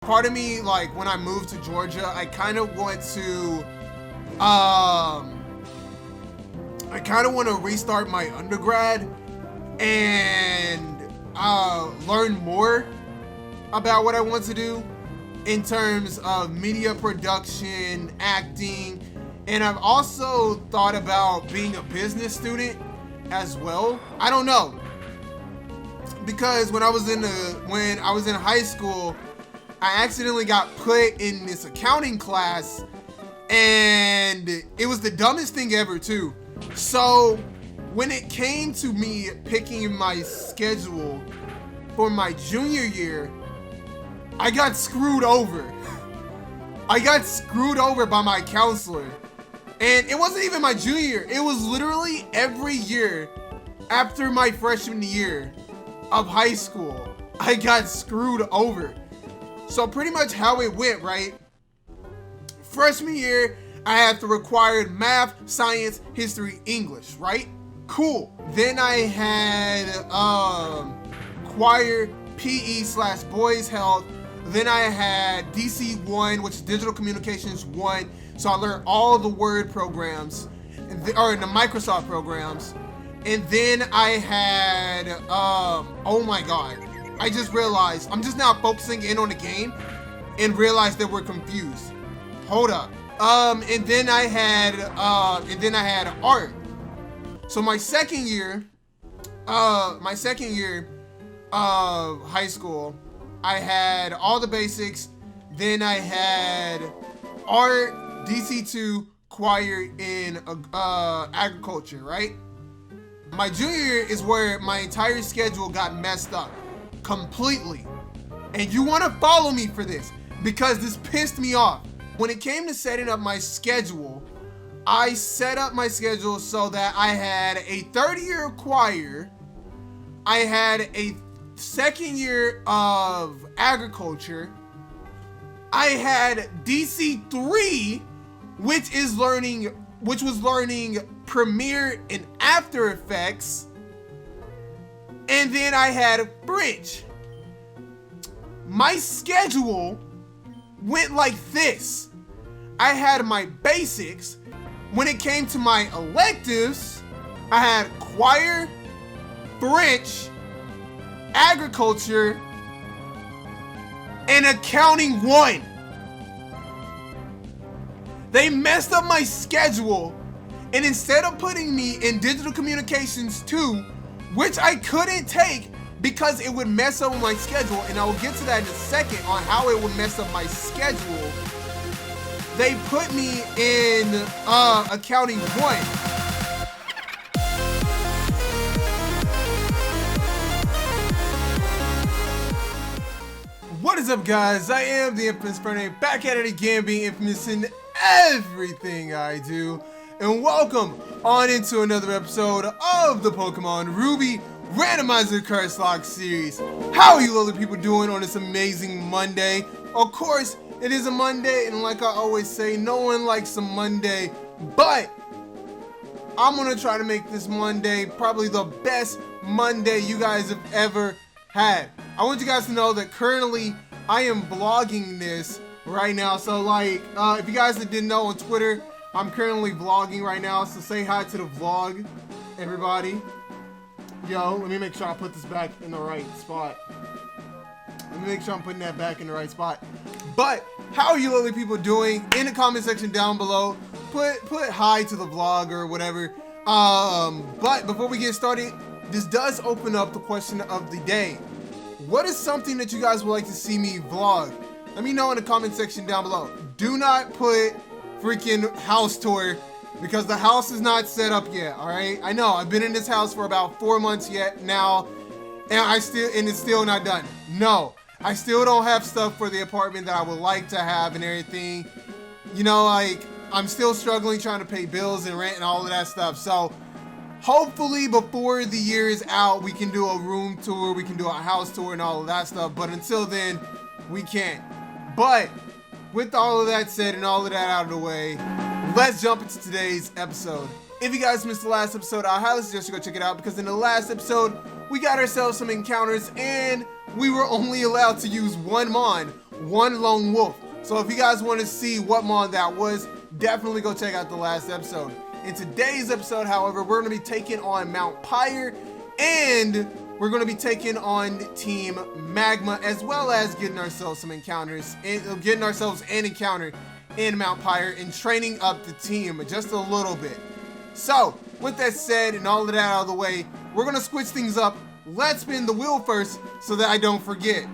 Part of me, like, when I moved to Georgia, I kind of want to restart my undergrad and learn more about what I want to do in terms of media production, acting, and I've also thought about being a business student as well. I don't know, because when I was in high school, I accidentally got put in this accounting class, and it was the dumbest thing ever too. So when it came to me picking my schedule for my junior year, I got screwed over. I got screwed over by my counselor. And it wasn't even my junior year. It was literally every year after my freshman year of high school, I got screwed over. So pretty much how it went, right? Freshman year, I had the required math, science, history, English, right? Cool. Then I had choir, PE/boys health. Then I had DC1, which is digital communications 1. So I learned all the Word programs, or the Microsoft programs. And then I had, oh my God. I just realized, I'm just now focusing in on the game and realized that we're confused. Hold up. And then I had art. So my second year of high school, I had all the basics. Then I had art, DC2, choir, and agriculture, right? My junior year is where my entire schedule got messed up completely. And you want to follow me for this because this pissed me off. When it came to setting up my schedule, I set up my schedule so that I had a third year choir, I had a second year of agriculture, I had DC3, which was learning Premiere and After Effects, and then I had French. My schedule went like this. I had my basics. When it came to my electives, I had choir, French, agriculture, and accounting 1. They messed up my schedule, and instead of putting me in digital communications 2, which I couldn't take because it would mess up my schedule, and I will get to that in a second on how it would mess up my schedule, they put me in accounting 1. What is up, guys? I am the infamous Infernape, back at it again, being infamous in everything I do. And welcome on into another episode of the Pokemon Ruby Randomizer Curselocke series. How are you lovely people doing on this amazing Monday? Of course, it is a Monday, and like I always say, no one likes a Monday, but I'm gonna try to make this Monday probably the best Monday you guys have ever had. I want you guys to know that currently I am vlogging this right now. So like, if you guys didn't know, on Twitter, I'm currently vlogging right now. So say hi to the vlog, everybody. Yo, let me make sure I put this back in the right spot. Let me make sure I'm putting that back in the right spot. But how are you lovely people doing? In the comment section down below, put hi to the vlog or whatever. But before we get started, this does open up the question of the day. What is something that you guys would like to see me vlog? Let me know in the comment section down below. Do not put freaking house tour because the house is not set up yet, all right? I know, I've been in this house for about 4 months yet now, and it's still not done. No, I still don't have stuff for the apartment that I would like to have and everything. You know, like, I'm still struggling trying to pay bills and rent and all of that stuff. So hopefully before the year is out, we can do a room tour, we can do a house tour and all of that stuff. But until then, we can't. But with all of that said and all of that out of the way, let's jump into today's episode. If you guys missed the last episode, I highly suggest you go check it out because in the last episode, we got ourselves some encounters and we were only allowed to use one Mon. one lone wolf. So if you guys want to see what mon that was, definitely go check out the last episode. In today's episode, however, we're going to be taking on Mount Pyre, and we're going to be taking on Team Magma, as well as getting ourselves some encounters, and getting ourselves an encounter in Mount Pyre and training up the team just a little bit. So, with that said and all of that out of the way, we're going to switch things up. Let's spin the wheel first so that I don't forget.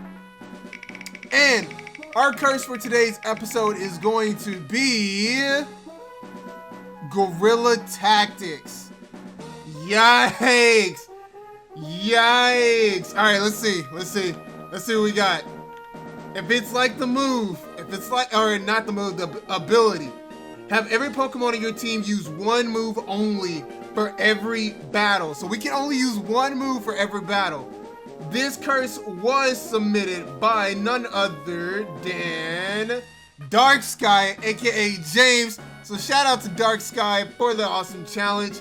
And our curse for today's episode is going to be Guerrilla Tactics. Yikes. Yikes. All right, let's see what we got. If it's like the move, or not the move, the ability, have every Pokemon in your team use one move only for every battle. So we can only use one move for every battle. This curse was submitted by none other than Dark Sky, aka James. So shout out to Dark Sky for the awesome challenge.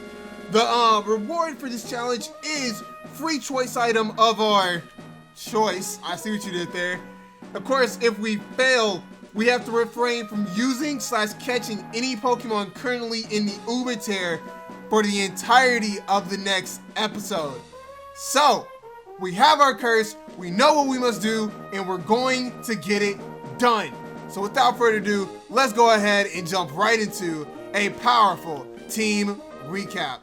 The reward for this challenge is free choice item of our choice. I see what you did there. Of course, if we fail, we have to refrain from using / catching any Pokemon currently in the Uber for the entirety of the next episode. So, we have our curse, we know what we must do, and we're going to get it done. So without further ado, let's go ahead and jump right into a powerful team recap.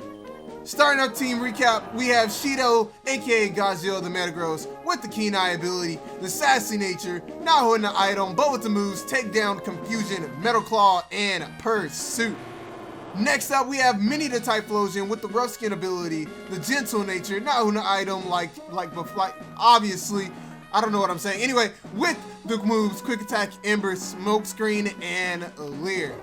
Starting up team recap, we have Shido, aka Gazio the Metagross, with the Keen Eye ability, the Sassy nature, not holding the item, but with the moves Takedown, Confusion, Metal Claw, and Pursuit. Next up, we have Mini the Typhlosion with the Rough Skin ability, the Gentle nature, not holding the item like obviously, I don't know what I'm saying. Anyway, with the moves Quick Attack, Ember, Smokescreen, and Leer.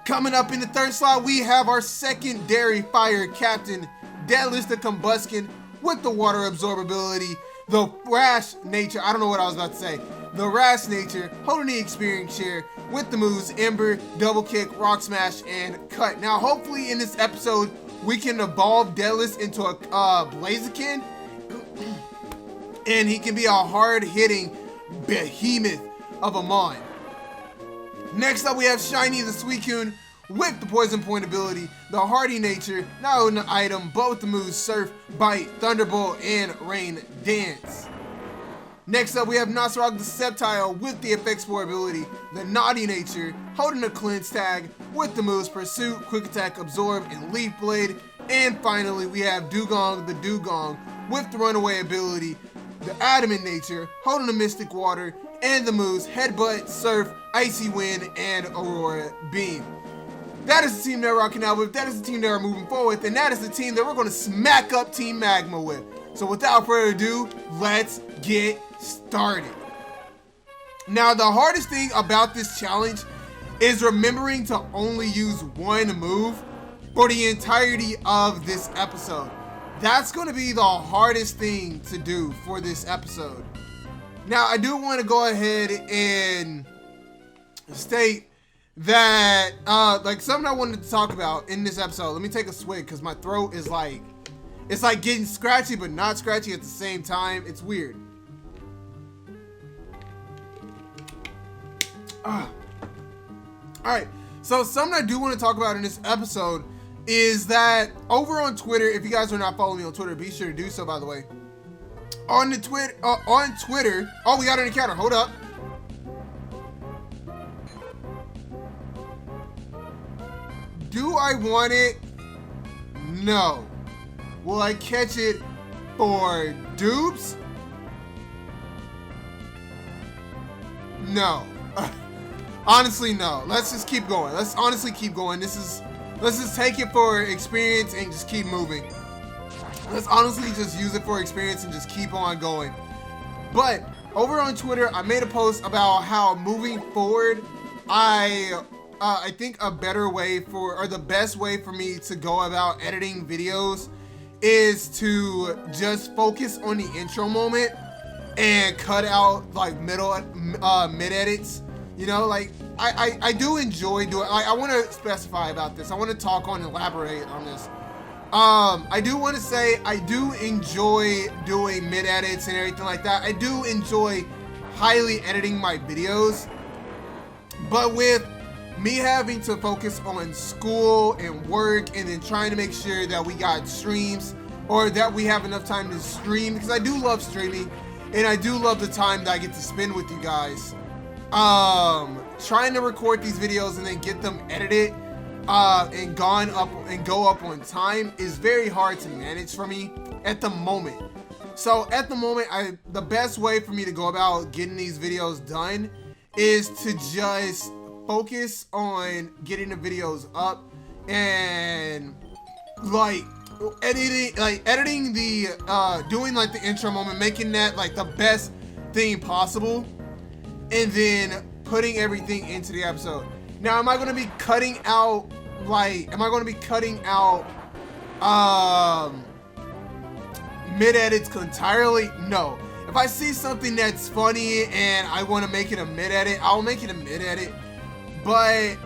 Coming up in the third slot, we have our secondary fire captain, Deadless the Combustion, with the water absorbability, the rash nature, I don't know what I was about to say, the rash nature, holding the experience share, with the moves Ember, Double Kick, Rock Smash, and Cut. Now, hopefully in this episode, we can evolve Deadless into a Blaziken, and he can be a hard-hitting behemoth of a mon. Next up, we have Shiny the Suicune with the Poison Point ability, the Hardy nature, not holding the item, but with the moves Surf, Bite, Thunderbolt, and Rain Dance. Next up, we have Nuzlocke the Sceptile with the FX4 ability, the Naughty nature, holding the Cleanse tag, with the moves Pursuit, Quick Attack, Absorb, and Leaf Blade. And finally, we have Dugong the Dugong with the Runaway ability, the Adamant nature, holding the Mystic Water, and the moves Headbutt, Surf, Icy Wind, and Aurora Beam. That is the team that we're rocking out with, that is the team that we're moving forward with, and that is the team that we're going to smack up Team Magma with. So without further ado, let's get started. Now, the hardest thing about this challenge is remembering to only use one move for the entirety of this episode. That's going to be the hardest thing to do for this episode. Now, I do want to go ahead and state that, like something I wanted to talk about in this episode. Let me take a swig because my throat is like, it's like getting scratchy but not scratchy at the same time. It's weird. Alright, so something I do want to talk about in this episode is that over on Twitter, if you guys are not following me on Twitter, be sure to do so, by the way. On Twitter, oh, we got an encounter, hold up. Do I want it? No. Will I catch it for dupes? No. Honestly, no. Let's just keep going. Let's honestly keep going. Let's just take it for experience and just keep moving. Let's honestly just use it for experience and just keep on going. But over on Twitter, I made a post about how moving forward, I think a better way for, or the best way for me to go about editing videos is to just focus on the intro moment and cut out like mid edits. You know, like I do enjoy doing, I want to specify about this. I want to talk on and elaborate on this. I do want to say I do enjoy doing mid edits and everything like that. I do enjoy highly editing my videos, but with me having to focus on school and work, and then trying to make sure that we got streams, or that we have enough time to stream, because I do love streaming and I do love the time that I get to spend with you guys. Trying to record these videos and then get them edited and go up on time is very hard to manage for me at the moment. So at the moment, the best way for me to go about getting these videos done is to just focus on getting the videos up and like editing the doing like the intro moment, making that like the best thing possible, and then putting everything into the episode. Now, am I going to be cutting out mid edits entirely? No. If I see something that's funny and I want to make it a mid edit, I'll make it a mid edit. But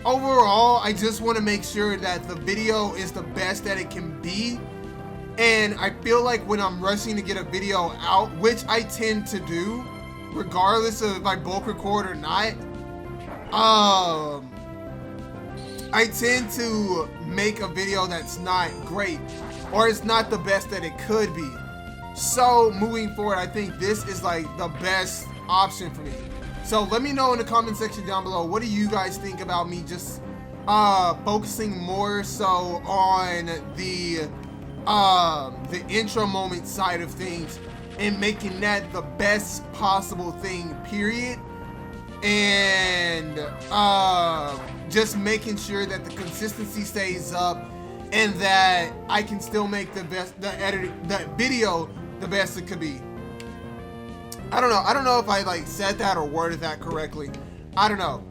overall, I just want to make sure that the video is the best that it can be. And I feel like when I'm rushing to get a video out, which I tend to do, regardless of if I bulk record or not, I tend to make a video that's not great, or it's not the best that it could be. So moving forward, I think this is like the best option for me. So let me know in the comment section down below, what do you guys think about me just focusing more so on the intro moment side of things and making that the best possible thing, period. And just making sure that the consistency stays up and that I can still make the video the best it could be. I don't know if I like said that or worded that correctly. I don't know.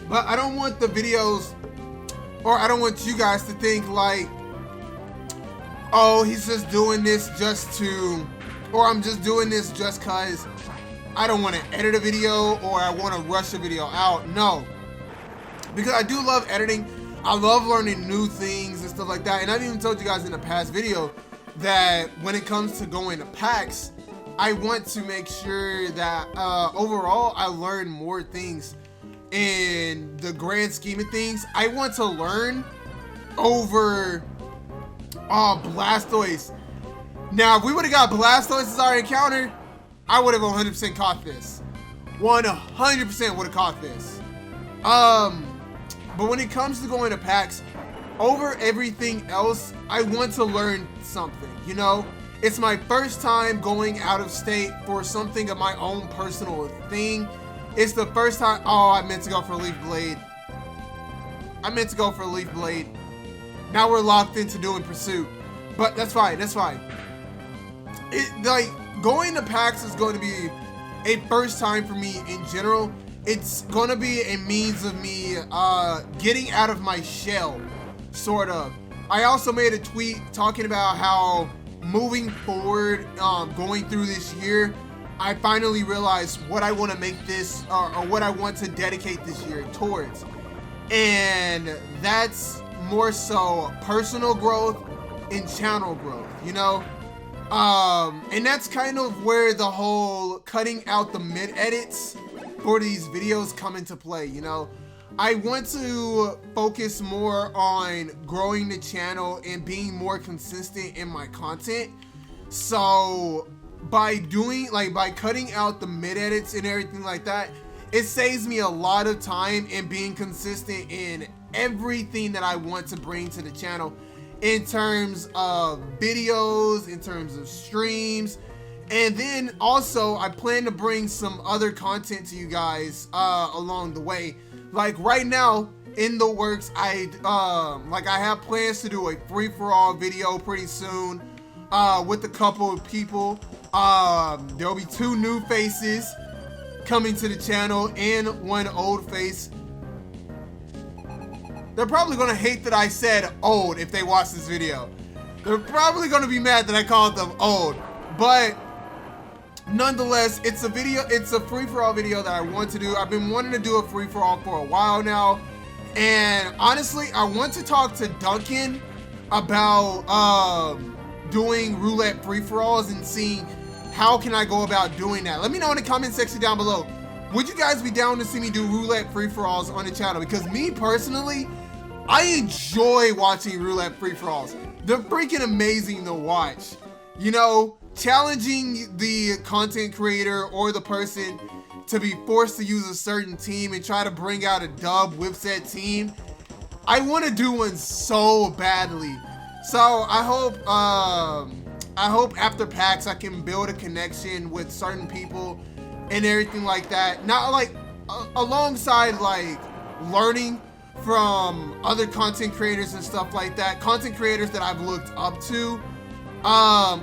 But I don't want the videos, or I don't want you guys to think like, oh, he's just doing this just to, or I'm just doing this just cause I don't want to edit a video or I want to rush a video out. No, because I do love editing. I love learning new things and stuff like that. And I've even told you guys in a past video that when it comes to going to PAX, I want to make sure that overall I learn more things in the grand scheme of things. I want to learn over Blastoise. Now, if we would have got Blastoise as our encounter, I would have 100% caught this. 100% would have caught this. But when it comes to going to PAX, over everything else, I want to learn something, you know? It's my first time going out of state for something of my own personal thing. It's the first time, oh, I meant to go for a Leaf Blade. Now we're locked into doing Pursuit. But that's fine, that's fine. Like, going to PAX is going to be a first time for me in general. It's going to be a means of me getting out of my shell, sort of. I also made a tweet talking about how moving forward, going through this year, I finally realized what I want to make this, or what I want to dedicate this year towards. And that's more so personal growth and channel growth, you know? And that's kind of where the whole cutting out the mid edits for these videos come into play, you know? I want to focus more on growing the channel and being more consistent in my content. So by cutting out the mid edits and everything like that, it saves me a lot of time in being consistent in everything that I want to bring to the channel, in terms of videos, in terms of streams. And then also I plan to bring some other content to you guys along the way. Like right now in the works, I have plans to do a free-for-all video pretty soon with a couple of people. There'll be 2 new faces coming to the channel and 1 old face. They're probably gonna hate that I said old if they watch this video. They're probably gonna be mad that I called them old, but nonetheless, it's a free-for-all video that I want to do. I've been wanting to do a free-for-all for a while now, and honestly, I want to talk to Duncan about doing roulette free-for-alls and seeing how can I go about doing that. Let me know in the comment section down below. Would you guys be down to see me do roulette free-for-alls on the channel? Because me personally, I enjoy watching roulette free-for-alls. They're freaking amazing to watch. You know, challenging the content creator or the person to be forced to use a certain team and try to bring out a dub with said team. I want to do one so badly. So I hope after PAX I can build a connection with certain people and everything like that. Not like alongside like learning from other content creators and stuff like that. Content creators that I've looked up to.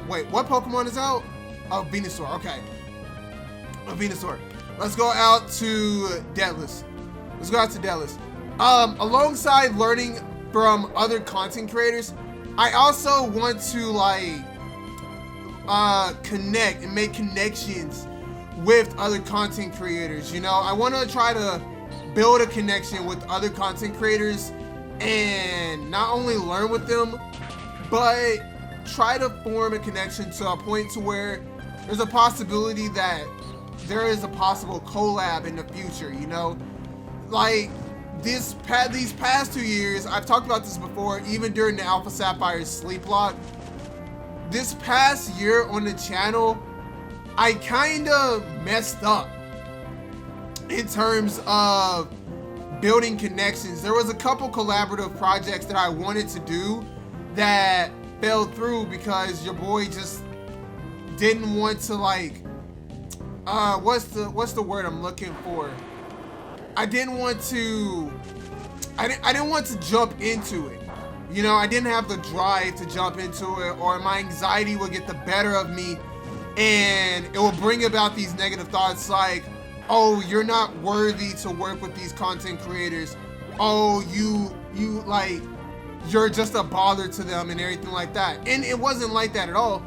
Wait, what Pokemon is out? Oh, Venusaur. Okay. A Venusaur. Let's go out to Deathless. Alongside learning from other content creators, I also want to like connect and make connections with other content creators. You know, I want to try to build a connection with other content creators and not only learn with them, but try to form a connection to a point to where there's a possibility that there is a possible collab in the future. You know, like these past 2 years, I've talked about this before, even during the Alpha Sapphire Sleep Lock. This past year on the channel, I kind of messed up in terms of building connections. There was a couple collaborative projects that I wanted to do that fell through because your boy just didn't want to like, what's the word I'm looking for? I didn't want to jump into it. You know, I didn't have the drive to jump into it, or my anxiety would get the better of me and it will bring about these negative thoughts like, oh, you're not worthy to work with these content creators. Oh, you like, you're just a bother to them and everything like that. And it wasn't like that at all.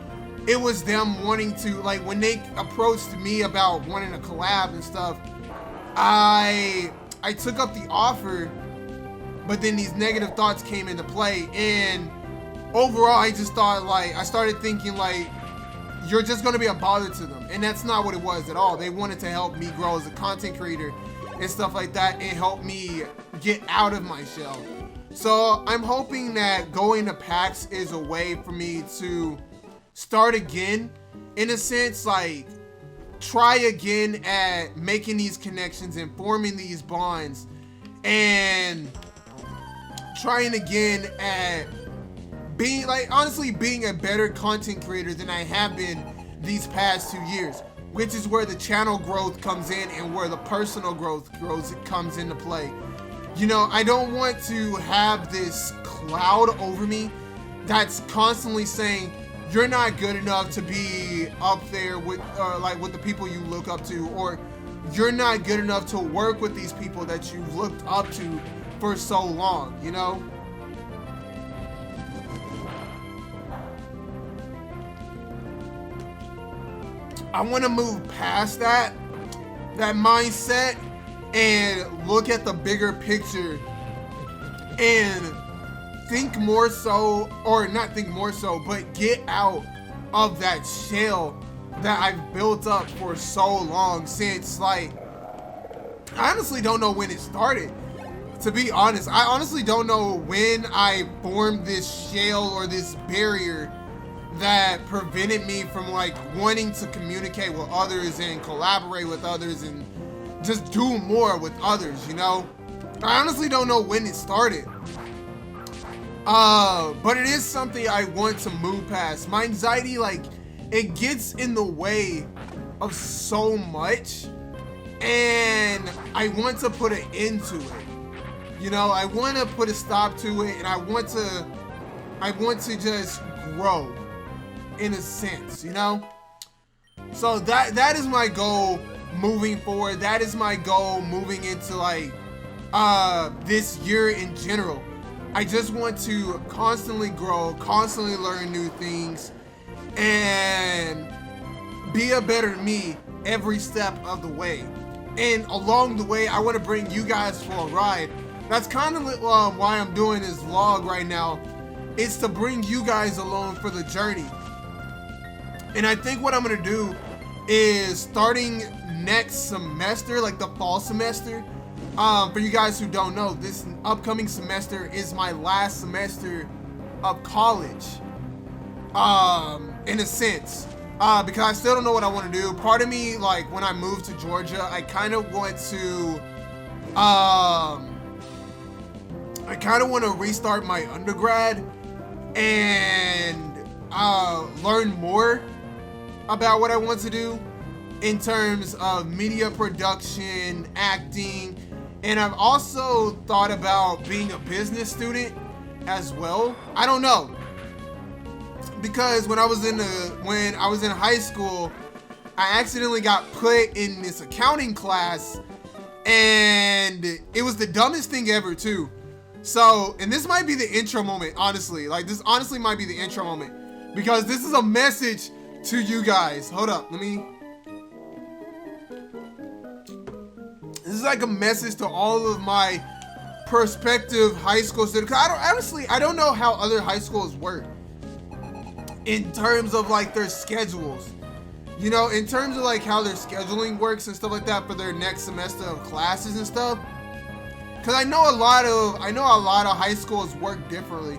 It was them wanting to, like, when they approached me about wanting to collab and stuff, I took up the offer, but then these negative thoughts came into play, and overall I just thought, like, I started thinking like, you're just going to be a bother to them. And that's not what it was at all. They wanted to help me grow as a content creator and stuff like that and help me get out of my shell. So I'm hoping that going to PAX is a way for me to start again, in a sense, like try again at making these connections and forming these bonds and trying again at being, like, honestly being a better content creator than I have been these past 2 years, which is where the channel growth comes in and where the personal growth comes into play. You know, I don't want to have this cloud over me that's constantly saying you're not good enough to be up there with like with the people you look up to, or you're not good enough to work with these people that you've looked up to for so long, you know? I want to move past that mindset and look at the bigger picture and think more so, or not think more so, but get out of that shell that I've built up for so long, since, like, I honestly don't know when it started. To be honest, I honestly don't know when I formed this shell or this barrier that prevented me from, like, wanting to communicate with others and collaborate with others and just do more with others, you know? I honestly don't know when it started. But it is something I want to move past. My anxiety, like, it gets in the way of so much, and I want to put an end to it. You know, I want to put a stop to it, and I want to just grow, in a sense, you know? So that is my goal moving forward. That is my goal moving into, like, this year in general. I just want to constantly grow, constantly learn new things, and be a better me every step of the way. And along the way, I want to bring you guys for a ride. That's kind of why I'm doing this vlog right now, it's to bring you guys along for the journey. And I think what I'm gonna do is starting next semester, like the fall semester, for you guys who don't know, this upcoming semester is my last semester of college, in a sense, because I still don't know what I want to do. Part of me, like when I moved to Georgia, I kind of want to restart my undergrad and learn more about what I want to do in terms of media production, acting, and I've also thought about being a business student as well. I don't know, because when I was in high school, I accidentally got put in this accounting class, and it was the dumbest thing ever too. So, and this might be the intro moment, honestly. Like, this honestly might be the intro moment, because this is a message to you guys. Hold up, this is like a message to all of my prospective high school students. I don't know how other high schools work in terms of like their schedules. You know, in terms of like how their scheduling works and stuff like that for their next semester of classes and stuff. Cause I know a lot of high schools work differently.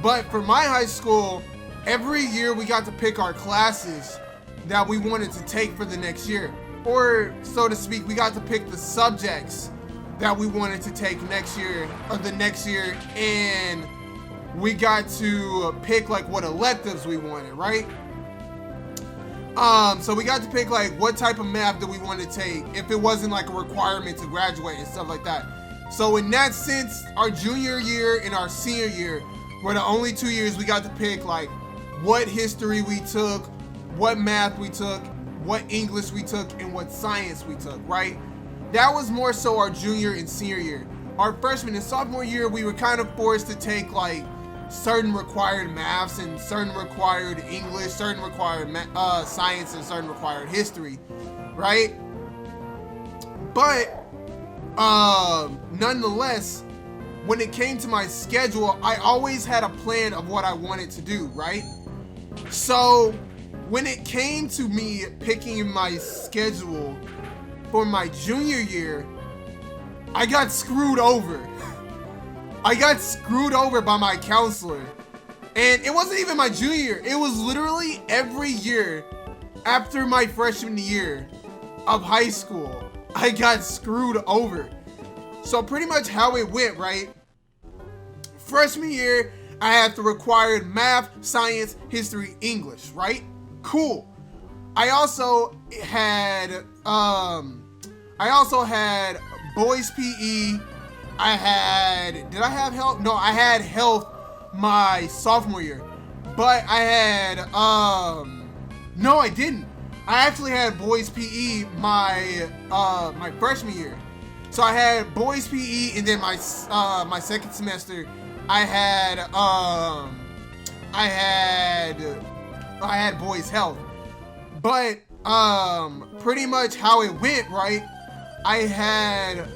But for my high school, every year we got to pick our classes that we wanted to take for the next year. Or, so to speak, we got to pick the subjects that we wanted to take next year, or the next year, and we got to pick like what electives we wanted, right? So we got to pick like what type of math that we wanted to take if it wasn't like a requirement to graduate and stuff like that. So in that sense, our junior year and our senior year were the only 2 years we got to pick like what history we took, what math we took, what English we took, and what science we took, right? That was more so our junior and senior year. Our freshman and sophomore year, we were kind of forced to take like certain required maths and certain required English, certain required science, and certain required history, right? But nonetheless, when it came to my schedule, I always had a plan of what I wanted to do, right? So when it came to me picking my schedule for my junior year, I got screwed over. I got screwed over by my counselor. And it wasn't even my junior year. It was literally every year after my freshman year of high school, I got screwed over. So pretty much how it went, right? Freshman year, I had the required math, science, history, English, right? Cool. I also had boys PE. Did I have health? No, I had health my sophomore year. But I had no, I didn't. I actually had boys PE my freshman year. So I had boys PE, and then my second semester I had boys health. But pretty much how it went, right? I had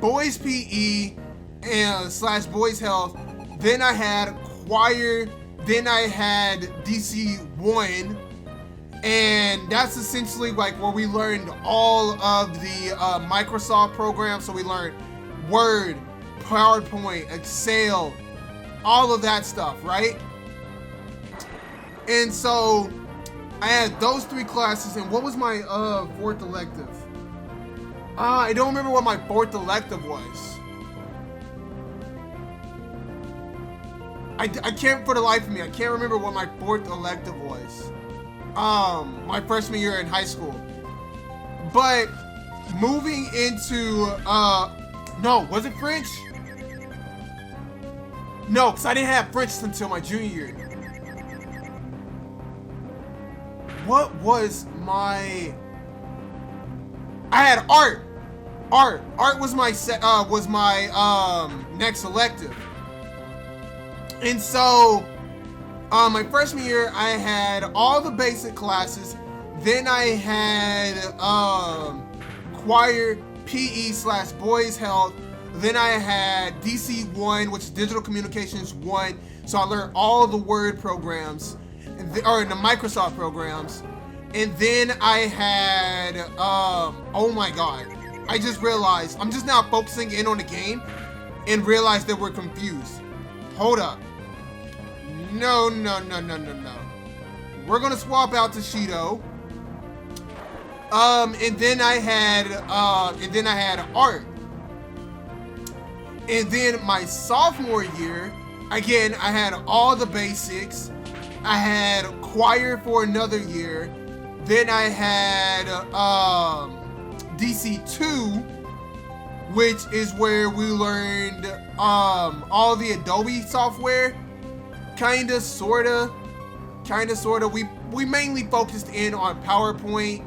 boys PE and / boys health. Then I had choir. Then I had DC1. And that's essentially like where we learned all of the Microsoft programs. So we learned Word, PowerPoint, Excel, all of that stuff, right? And so I had those 3 classes. And what was my fourth elective? I don't remember what my fourth elective was. I can't, for the life of me, I can't remember what my fourth elective was. My freshman year in high school. But moving into, no, was it French? No, because I didn't have French until my junior year. What was my... I had art. Art was my next elective. And so my freshman year I had all the basic classes. Then I had choir, PE / boys health. Then I had DC1, which is digital communications 1. So I learned all the Word programs, or the Microsoft programs. And then I had, oh my God. I just realized, I'm just now focusing in on the game and realized that we're confused. Hold up. No. We're gonna swap out to Shido. And then I had art. And then my sophomore year, again, I had all the basics. I had choir for another year. Then I had DC2, which is where we learned all the Adobe software. Kinda, sorta. We mainly focused in on PowerPoint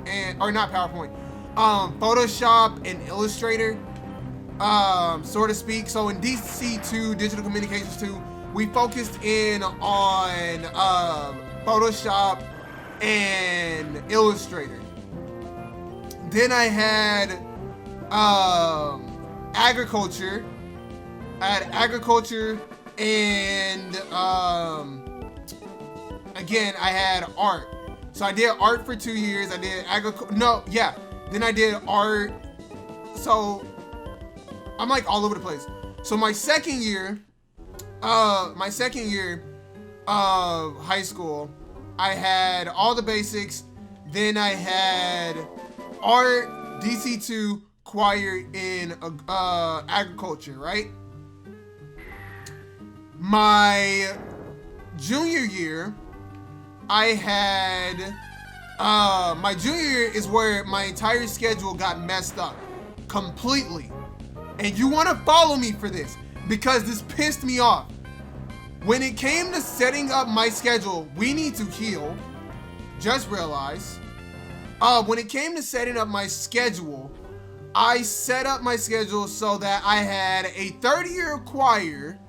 Photoshop and Illustrator, so to speak. So in DC2, Digital Communications 2, we focused in on Photoshop and Illustrator. Then I had agriculture. I had agriculture and again, I had art. So I did art for 2 years. I did Then I did art. So I'm like all over the place. So my second year of high school, I had all the basics. Then I had art, DC2, choir, in agriculture, right? My junior year, I had my junior year is where my entire schedule got messed up completely. And you want to follow me for this because this pissed me off. When it came to setting up my schedule, we need to heal. Just realize. When it came to setting up my schedule, I set up my schedule so that I had a third year choir.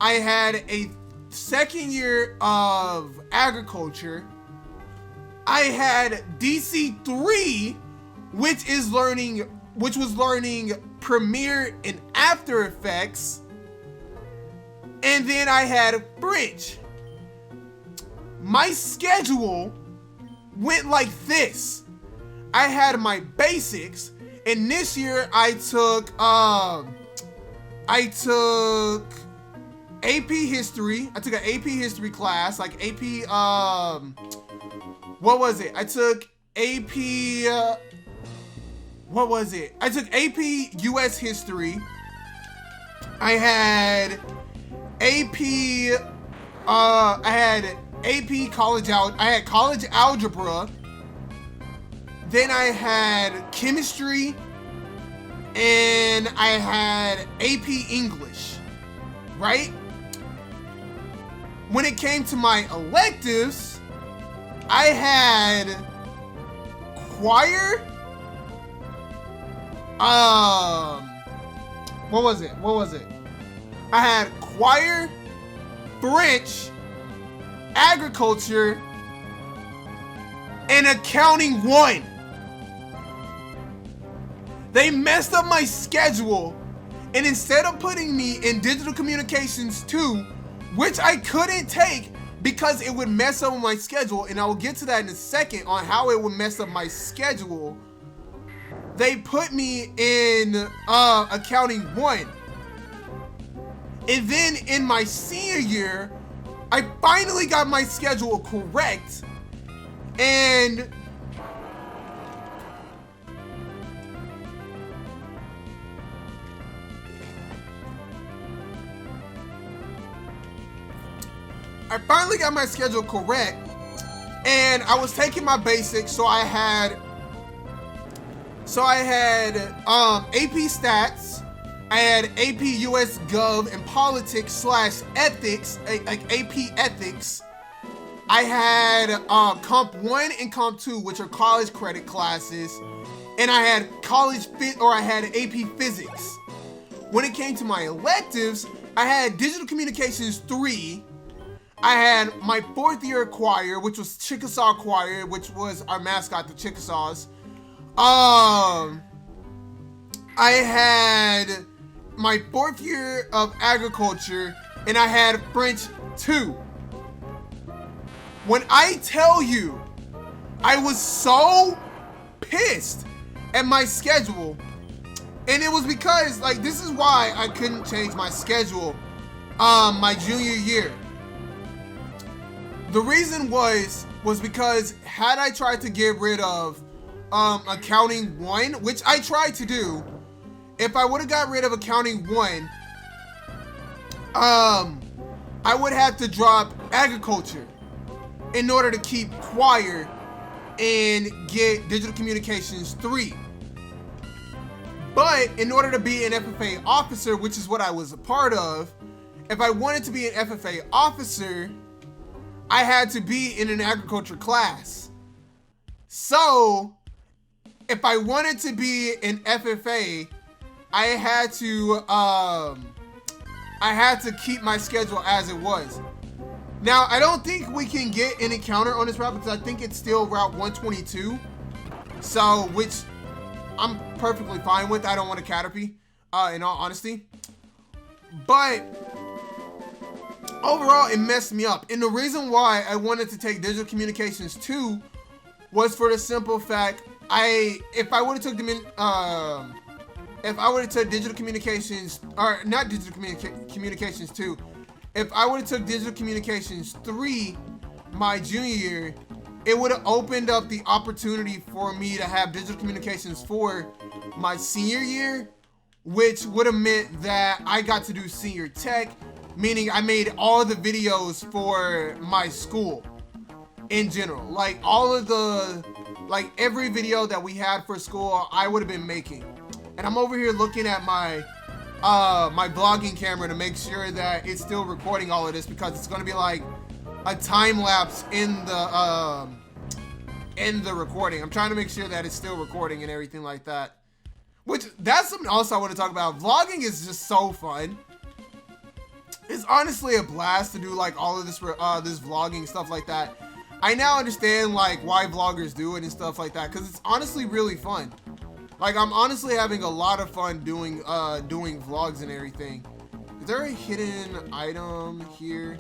I had a second year of agriculture. I had DC3, which was learning Premiere and After Effects. And then I had French. My schedule went like this. I had my basics, and this year I took AP history. I took an AP history class, like AP, what was it? I took AP, I took AP US history. I had college algebra. Then I had chemistry, and I had AP English, right? When it came to my electives, I had choir. What was it? I had choir, French, agriculture, and accounting 1. They messed up my schedule, and instead of putting me in digital communications 2, which I couldn't take because it would mess up my schedule, and I will get to that in a second on how it would mess up my schedule, they put me in accounting 1. And then in my senior year, I finally got my schedule correct, and I was taking my basics, so I had AP Stats, I had AP US Gov and Politics / Ethics, like AP Ethics. I had Comp 1 and Comp 2, which are college credit classes, and I had I had AP Physics. When it came to my electives, I had Digital Communications 3. I had my 4th year choir, which was Chickasaw Choir, which was our mascot, the Chickasaws. I had my 4th year of agriculture, and I had French 2. When I tell you, I was so pissed at my schedule, and it was because, like, this is why I couldn't change my schedule my junior year. The reason was because had I tried to get rid of accounting 1, which I tried to do, if I would have got rid of accounting 1, I would have to drop agriculture in order to keep choir and get digital communications 3. But in order to be an FFA officer, which is what I was a part of, if I wanted to be an FFA officer, I had to be in an agriculture class. So if I wanted to be an FFA, I had to keep my schedule as it was. Now, I don't think we can get an encounter on this route because I think it's still Route 122. So, which I'm perfectly fine with. I don't want a Caterpie, in all honesty. But overall, it messed me up. And the reason why I wanted to take digital communications 2 was for the simple fact, if I would have took digital communications, or not digital communications 2, if I would have took digital communications 3 my junior year, it would have opened up the opportunity for me to have digital communications 4 my senior year, which would have meant that I got to do senior tech, meaning I made all the videos for my school in general. Like every video that we had for school, I would have been making. And I'm over here looking at my my vlogging camera to make sure that it's still recording all of this, because it's going to be like a time lapse in the recording. I'm trying to make sure that it's still recording and everything like that. Which, that's something else I want to talk about. Vlogging is just so fun. It's honestly a blast to do like all of this this vlogging stuff like that. I now understand like why vloggers do it and stuff like that, because it's honestly really fun. Like, I'm honestly having a lot of fun doing vlogs and everything. Is there a hidden item here?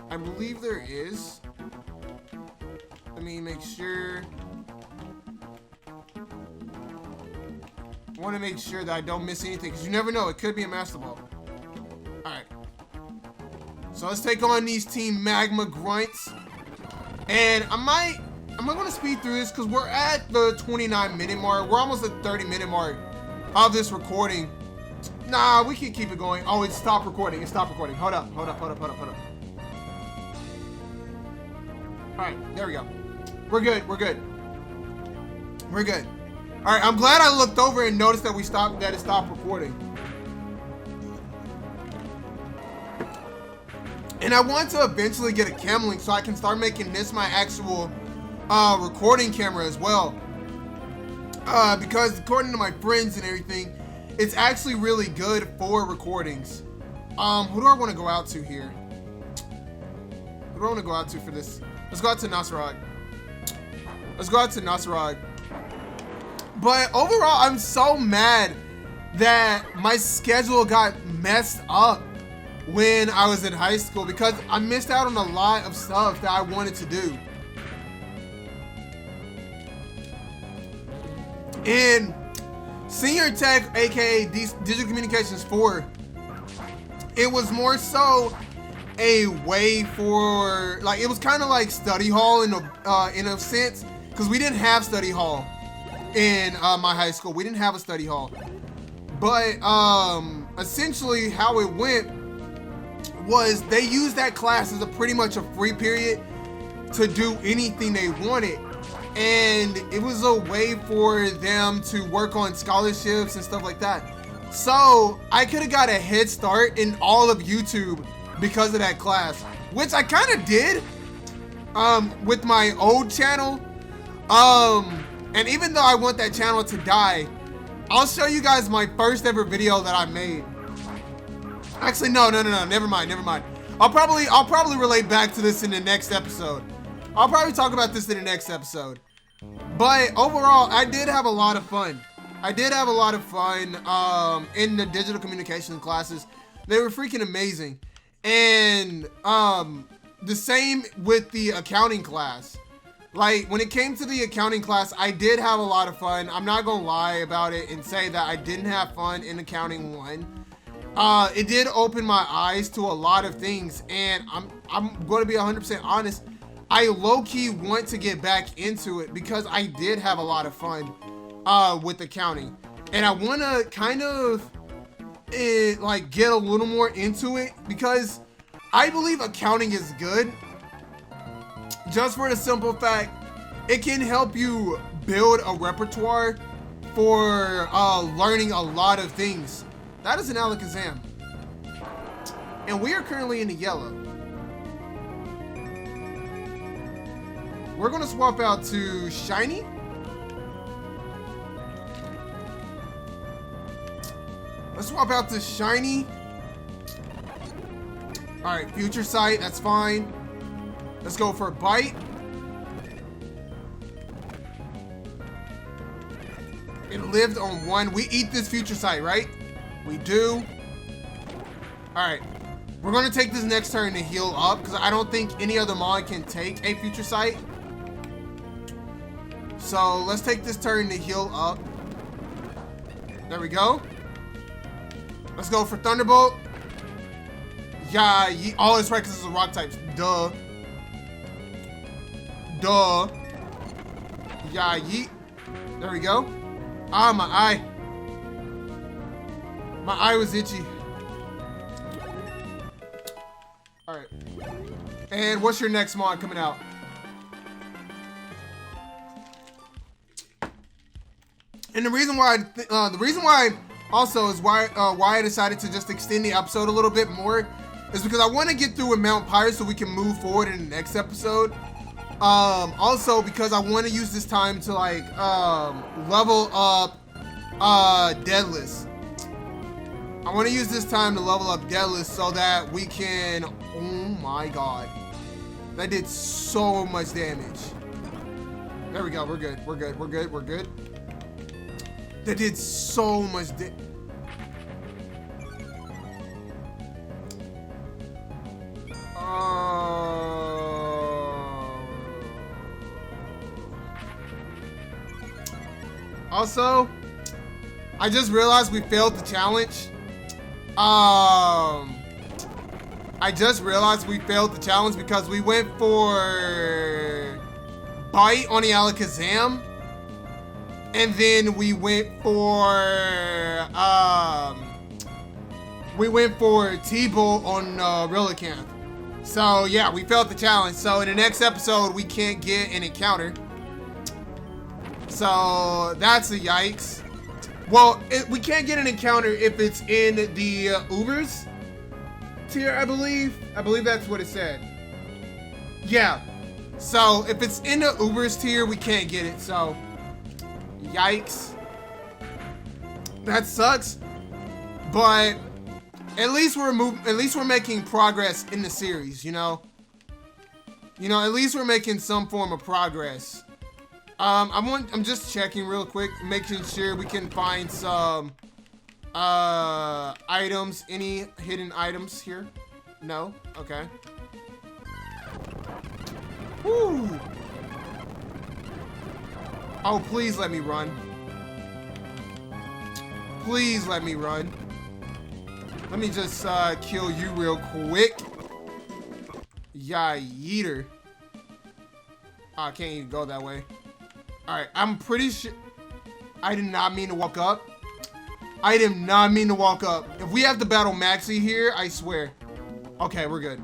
I believe there is. Let me make sure. I want to make sure that I don't miss anything, because you never know. It could be a Master Ball. Alright. So let's take on these Team Magma Grunts. And I'm going to speed through this because we're at the 29-minute mark. We're almost at the 30-minute mark of this recording. Nah, we can keep it going. Oh, it stopped recording. It stopped recording. Hold up. Alright, there we go. We're good. Alright, I'm glad I looked over and noticed that it stopped recording. And I want to eventually get a cam link so I can start making this my actual recording camera as well. Because according to my friends and everything, it's actually really good for recordings. Who do I want to go out to here? Who do I want to go out to for this? Let's go out to Nuzlocke. But overall, I'm so mad that my schedule got messed up when I was in high school, because I missed out on a lot of stuff that I wanted to do. In senior tech, aka digital communications 4, it was more so a way for, like, it was kind of like study hall in a sense, because we didn't have study hall in my high school. We didn't have a study hall, but essentially how it went was they used that class as pretty much a free period to do anything they wanted. And it was a way for them to work on scholarships and stuff like that. So I could have got a head start in all of YouTube because of that class, which I kind of did with my old channel. And even though I want that channel to die, I'll show you guys my first ever video that I made. Actually, no, never mind. I'll probably relate back to this in the next episode. I'll probably talk about this in the next episode. But overall, I did have a lot of fun. In the digital communication classes. They were freaking amazing. And the same with the accounting class. Like, when it came to the accounting class, I did have a lot of fun. I'm not gonna lie about it and say that I didn't have fun in accounting 1. It did open my eyes to a lot of things, and I'm gonna be 100% honest. I low-key want to get back into it because I did have a lot of fun with accounting, and I want to kind of like get a little more into it because I believe accounting is good. Just for the simple fact, it can help you build a repertoire for learning a lot of things. That is an Alakazam. And we are currently in the yellow. We're going to swap out to Shiny. Let's swap out to Shiny. Alright, Future Sight, that's fine. Let's go for a Bite. It lived on 1. We eat this Future Sight, right? We do. Alright. We're going to take this next turn to heal up because I don't think any other mod can take a Future Sight. So let's take this turn to heal up. There we go. Let's go for Thunderbolt. Yeah, oh, it's right because it's a rock type. Duh. Duh. Yeah, yeet. There we go. Ah, my eye. My eye was itchy. Alright. And what's your next mod coming out? And the reason why also is why I decided to just extend the episode a little bit more is because I want to get through with Mount Pyre so we can move forward in the next episode. Also because I want to use this time to like level up Deadless. I want to use this time to level up Deadless so that we can, oh my god, that did so much damage. There we go, we're good, we're good, we're good, we're good. That did so much damage. Also, I just realized we failed the challenge. I just realized we failed the challenge because we went for Bite on the Alakazam. And then we went for T-Bolt on Relicanth. So yeah, we failed the challenge. So in the next episode, we can't get an encounter. So that's a yikes. Well, we can't get an encounter if it's in the Ubers tier, I believe. I believe that's what it said. Yeah. So if it's in the Ubers tier, we can't get it. So yikes. That sucks. But at least we're making progress in the series, you know? You know, at least we're making some form of progress. I'm just checking real quick, making sure we can find some items. Any hidden items here? No? Okay. Woo! Oh, please let me run. Please let me run. Let me just kill you real quick. Yeah, yeeter. Oh, I can't even go that way. Alright, I'm pretty sure... I did not mean to walk up. I did not mean to walk up. If we have to battle Maxie here, I swear. Okay, we're good.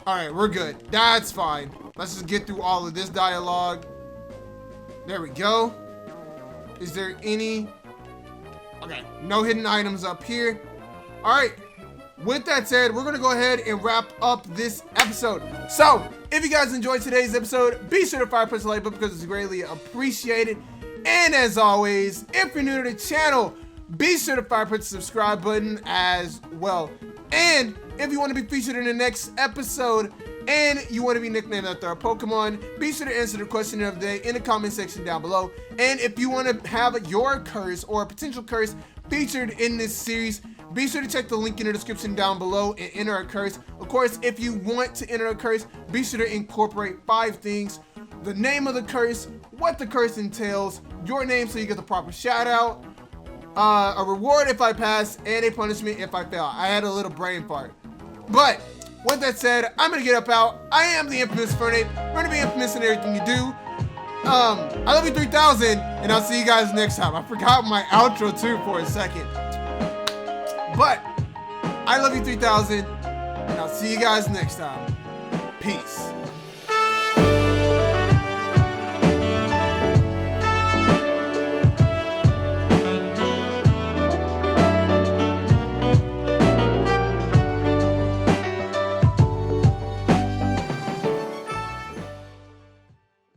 Alright, we're good. That's fine. Let's just get through all of this dialogue. There we go. Is there any... Okay, no hidden items up here. Alright, with that said, we're going to go ahead and wrap up this episode. So, if you guys enjoyed today's episode, be sure to press the like button because it's greatly appreciated. And as always, if you're new to the channel, be sure to press the subscribe button as well. And if you want to be featured in the next episode and you want to be nicknamed after a Pokemon, be sure to answer the question of the day in the comment section down below. And if you want to have your curse or a potential curse featured in this series, Be sure to check the link in the description down below and enter a curse. Of course, if you want to enter a curse, be sure to incorporate 5 things: the name of the curse, what the curse entails, your name so you get the proper shout out, a reward if I pass, and a punishment if I fail. I had a little brain fart. But with that said, I'm gonna get up out. I am the infamous Infernape. We're gonna be infamous in everything you do. I love you 3000, and I'll see you guys next time. I forgot my outro too for a second. But I love you 3000, and I'll see you guys next time. Peace.